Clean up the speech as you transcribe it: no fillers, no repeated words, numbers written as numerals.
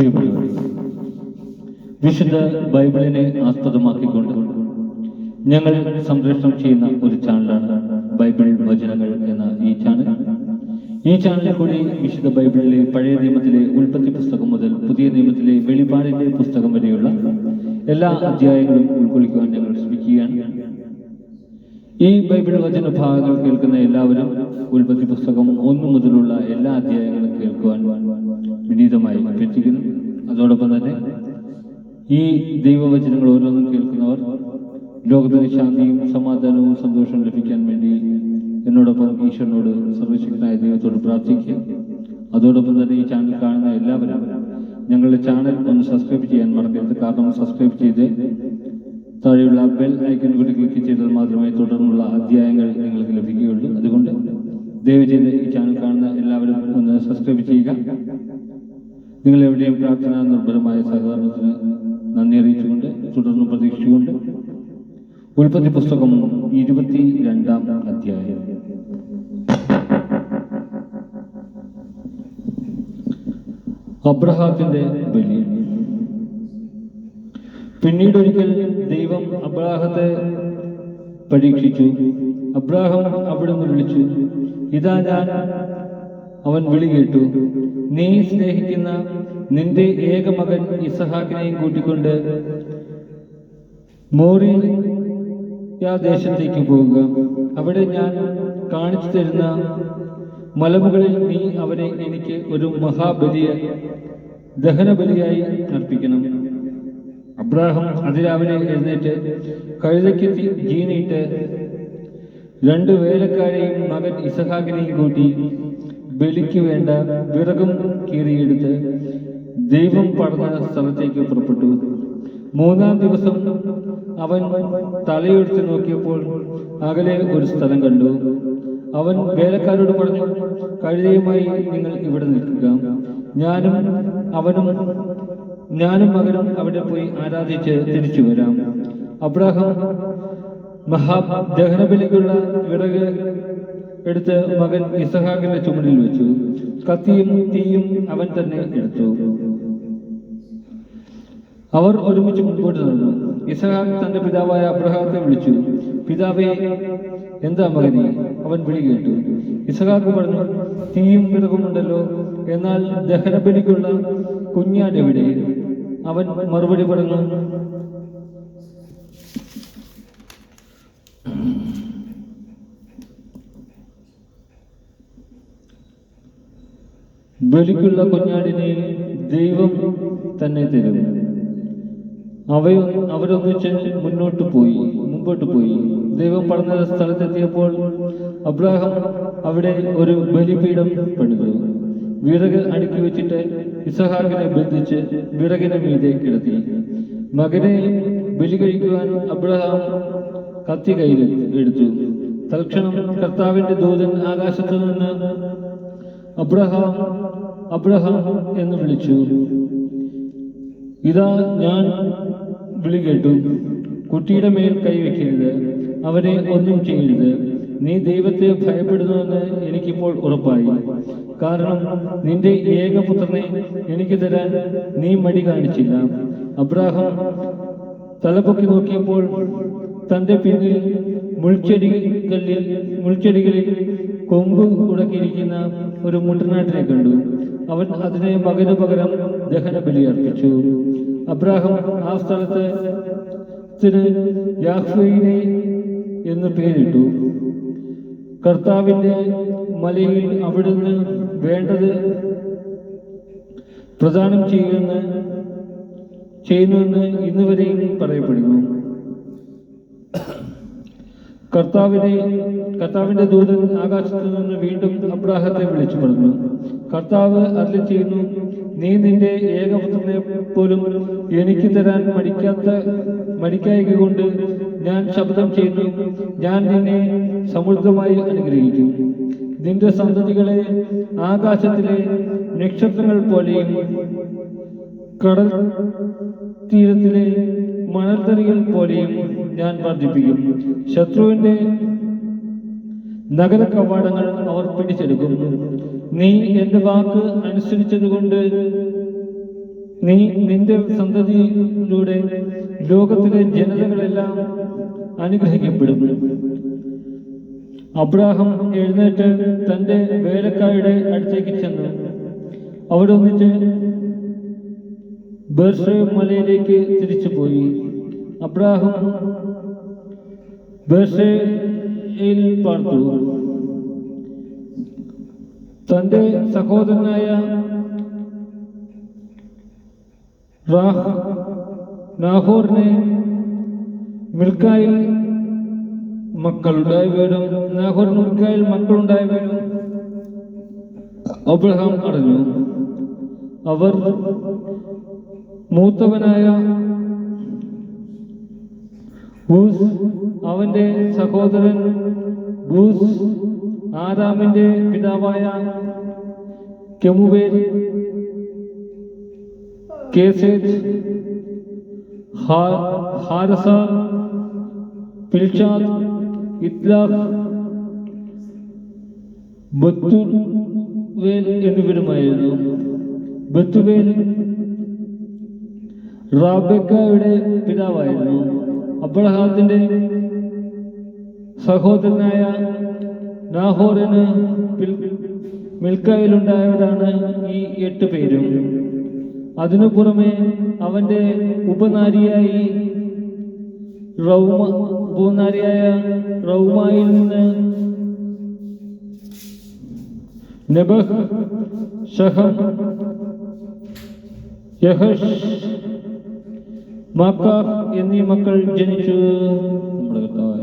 പ്രിയപ്പെട്ടവരെ, വിശുദ്ധ ബൈബിളിനെ ആസ്പദമാക്കിക്കൊണ്ട് ഞങ്ങൾ സംപ്രേഷണം ചെയ്യുന്ന ഒരു ചാനലാണ് ബൈബിൾ വചനങ്ങൾ എന്ന ഈ ചാനലിൽ കൂടി വിശുദ്ധ ബൈബിളിലെ പഴയ നിയമത്തിലെ ഉൽപ്പത്തി പുസ്തകം മുതൽ പുതിയ നിയമത്തിലെ വെളിപാടിന്റെ പുസ്തകം വരെയുള്ള എല്ലാ അധ്യായങ്ങളും ഉൾക്കൊള്ളിക്കുവാൻ ഞങ്ങൾ ശ്രമിക്കുകയാണ്. ഈ ബൈബിൾ വചന ഭാഗങ്ങൾ കേൾക്കുന്ന എല്ലാവരും ഉൽപ്പത്തി പുസ്തകം 1 മുതലുള്ള എല്ലാ അധ്യായങ്ങളും കേൾക്കുവാൻ വിനീതമായി അഭ്യർത്ഥിക്കുന്നു. അതോടൊപ്പം തന്നെ ഈ ദൈവവചനങ്ങൾ ഓരോന്നും കേൾക്കുന്നവർ ലോകത്തിന് ശാന്തിയും സമാധാനവും സന്തോഷവും ലഭിക്കാൻ വേണ്ടി എന്നോടൊപ്പം ഈശ്വരനോട് സർവശക്തനായ ദൈവത്തോട് പ്രാർത്ഥിക്കുക. അതോടൊപ്പം തന്നെ ഈ ചാനൽ കാണുന്ന എല്ലാവരും ഞങ്ങളുടെ ചാനൽ ഒന്ന് സബ്സ്ക്രൈബ് ചെയ്യാൻ മറക്കരുത്. കാരണം സബ്സ്ക്രൈബ് ചെയ്ത് താഴെയുള്ള ബെൽ ഐക്കൺ കൂടി ക്ലിക്ക് ചെയ്താൽ മാത്രമേ തുടർന്നുള്ള അധ്യായങ്ങൾ നിങ്ങൾക്ക് ലഭിക്കുകയുള്ളൂ. അതുകൊണ്ട് ദയവ് ചെയ്ത് ഈ ചാനൽ കാണുന്ന എല്ലാവരും ഒന്ന് സബ്സ്ക്രൈബ് ചെയ്യുക. നിങ്ങൾ എവിടെയും പ്രാർത്ഥന നിർഭരമായ സഹകരണത്തിന് നന്ദി അറിയിച്ചുകൊണ്ട് തുടർന്ന് പ്രതീക്ഷിച്ചുകൊണ്ട് ഉൽപ്പത്തി പുസ്തകം 22-ാം അധ്യായം. അബ്രഹാത്തിന്റെ ബലി. പിന്നീടൊരിക്കൽ ദൈവം അബ്രാഹത്തെ പരീക്ഷിച്ചു. അബ്രാഹം അവിടുന്ന് വിളിച്ചു, ഇതാ ഞാൻ. അവൻ വിളി കേട്ടു, നീ സ്നേഹിക്കുന്ന നിന്റെ ഏകമകൻ ഇസഹാക്കിനെയും കൂട്ടിക്കൊണ്ട് മോറിയ ദേശത്തേക്ക് പോവുക. അവിടെ ഞാൻ കാണിച്ചു തരുന്ന മലമുകളിൽ നീ അവനെ എനിക്ക് ഒരു ദഹനബലിയായി അർപ്പിക്കണം. അബ്രാഹം അതിരാവിലെ എഴുന്നേറ്റ് കഴുതയ്ക്ക് ജീനിയിട്ട് 2 വേലക്കാരെയും മകൻ ഇസഹാക്കിനെയും കൂട്ടി ബലിക്ക് വേണ്ട വിറകും കീറിയെടുത്ത് ദൈവം പറഞ്ഞ സ്ഥലത്തേക്ക് പുറപ്പെട്ടു. 3-ാം ദിവസം അവൻ തലയെടുത്ത് നോക്കിയപ്പോൾ അകലെ ഒരു സ്ഥലം കണ്ടു. അവൻ വേലക്കാരോട് പറഞ്ഞു, കഴുതയുമായി നിങ്ങൾ ഇവിടെ നിൽക്കുക, ഞാനും മകനും അവിടെ പോയി ആരാധിച്ച് തിരിച്ചു വരാം. അബ്രാഹാം ദഹനബലിക്കുള്ള വിറക് എടുത്ത് മകൻ ഇസഹാക്കിന്റെ ചുമടിൽ വെച്ചു. കത്തിയും തീയും അവൻ തന്നെ എടുത്തു. അവർ ഒരുമിച്ച് മുൻപോട്ട് നടന്നു. ഇസഹാക്ക് തന്റെ പിതാവായ അബ്രഹാത്തെ വിളിച്ചു, പിതാവേ, എന്താ മകനെ? അവൻ വിളി കേട്ടു. ഇസഹാക്ക് പറഞ്ഞു, തീയും വിറകുമുണ്ടല്ലോ, എന്നാൽ ദഹനബലിക്കുള്ള കുഞ്ഞാടെവിടെ? അവൻ മറുപടി പറഞ്ഞു, ബലിക്കുള്ള കുഞ്ഞാടിനെ ദൈവം തന്നെ തരും. അവരൊന്നിച്ച് മുമ്പോട്ട് പോയി. ദൈവം പറഞ്ഞ സ്ഥലത്തെത്തിയപ്പോൾ അബ്രാഹാം അവിടെ ഒരു ബലിപീഠം പണിതു. വിറക് അടുക്കി വെച്ചിട്ട് ഇസഹാക്കിനെ ബന്ധിച്ച് വിറകിന് മീതെ കിടത്തി. മകനെ ബലി കഴിക്കുവാൻ അബ്രാഹാം കത്തി കയ്യിൽ എടുത്തു. തൽക്ഷണം കർത്താവിന്റെ ദൂതൻ ആകാശത്തു നിന്ന് അബ്രഹാം എന്ന് വിളിച്ചു. ഇതാ ഞാൻ വിളി കേട്ടു, കുട്ടിയുടെ മേൽ കൈവയ്ക്കരുത്, അവനെ ഒന്നും ചെയ്യരുത്. നീ ദൈവത്തെ ഭയപ്പെടുന്നുവെന്ന് എനിക്കിപ്പോൾ ഉറപ്പായി. കാരണം നിന്റെ ഏകപുത്രനെ എനിക്ക് തരാൻ നീ മടി കാണിച്ചില്ല. അബ്രാഹാം തലപൊക്കി നോക്കിയപ്പോൾ തന്റെ പിന്നിൽ മുൾച്ചെടികളിൽ കൊമ്പ് ഉടക്കിയിരിക്കുന്ന ഒരു മുട്ടനാട്ടിനെ കണ്ടു. അവൻ അതിനെ മകനു പകരം ദഹനബലി അർപ്പിച്ചു. അബ്രാഹാം ആ സ്ഥലത്തിന് യാഹ്വേ എന്ന് പേരിട്ടു. കർത്താവിന്റെ മലയിൽ അവിടുന്ന് വേണ്ടത് പ്രദാനം ചെയ്യുന്നുവെന്ന് ഇന്നുവരെയും പറയപ്പെടുന്നു. കർത്താവിന്റെ ദൂതൻ ആകാശത്തു നിന്ന് വീണ്ടും അബ്രാഹത്തെ വിളിച്ചു പറഞ്ഞു, കർത്താവ് അരുളി ചെയ്യുന്നു, നീ നിന്റെ ഏകപുത്രനെ പോലും എനിക്ക് തരാൻ മടിക്കായക കൊണ്ട് ഞാൻ ശപഥം ചെയ്യുന്നു, ഞാൻ നിന്നെ സമൃദ്ധമായി അനുഗ്രഹിക്കും. നിന്റെ സന്തതികളെ ആകാശത്തിലെ നക്ഷത്രങ്ങൾ പോലെയും കടൽ തീരത്തിലെ മണൽത്തരികൾ പോലെയും ഞാൻ വർദ്ധിപ്പിക്കും. ശത്രുവിന്റെ നഗര കവാടങ്ങൾ അവർ പിടിച്ചെടുക്കും. നീ എന്റെ വാക്ക് അനുസരിച്ചതുകൊണ്ട് നീ നിന്റെ സന്തതിയിലൂടെ ലോകത്തിലെ ജനതകളെല്ലാം അനുഗ്രഹിക്കപ്പെടും. അബ്രാഹാം എഴുന്നേറ്റ് തന്റെ വേലക്കാരുടെ അടുത്തേക്ക് ചെന്നു അവിടെ ഒന്നിച്ച് ബേർഷേബ മലയിലേക്ക് തിരിച്ചുപോയി. അബ്രാഹാം ബേർഷേബയിൽ പാർത്തു. തന്റെ സഹോദരനായ നാഹോറിന് മിൽക്കായിൽ മക്കളുണ്ടായവരും അബ്രഹാം അറിഞ്ഞു. അവർ മൂത്തവനായ ബൂസ്, അവന്റെ സഹോദരൻ ബൂസ്, ആരാമിന്റെ പിതാവായ കെമുവേൽ, കേസേത്ത്, ഹാരസ, പിൽഷാദ്, ഇത്ലാഖ്, ബത്തുവേൽ എന്നിവരുമായിരുന്നു. ബത്തുവേൽ റാബെക്കയുടെ പിതാവായിരുന്നു. അബ്രഹാത്തിന്റെ സഹോദരനായ നാഹോറിന് മിൽക്കായിലുണ്ടായവരാണ് ഈ 8 പേരും. അതിനു പുറമെ അവന്റെ ഉപനാരിയായ റൗമായിൽ നിന്ന് നെബഹ്, ഷഹം, യഹഷ്, മാക്കാഹ് എന്നീ മക്കൾ ജനിച്ചു. നമ്മുടെ കർത്താവായ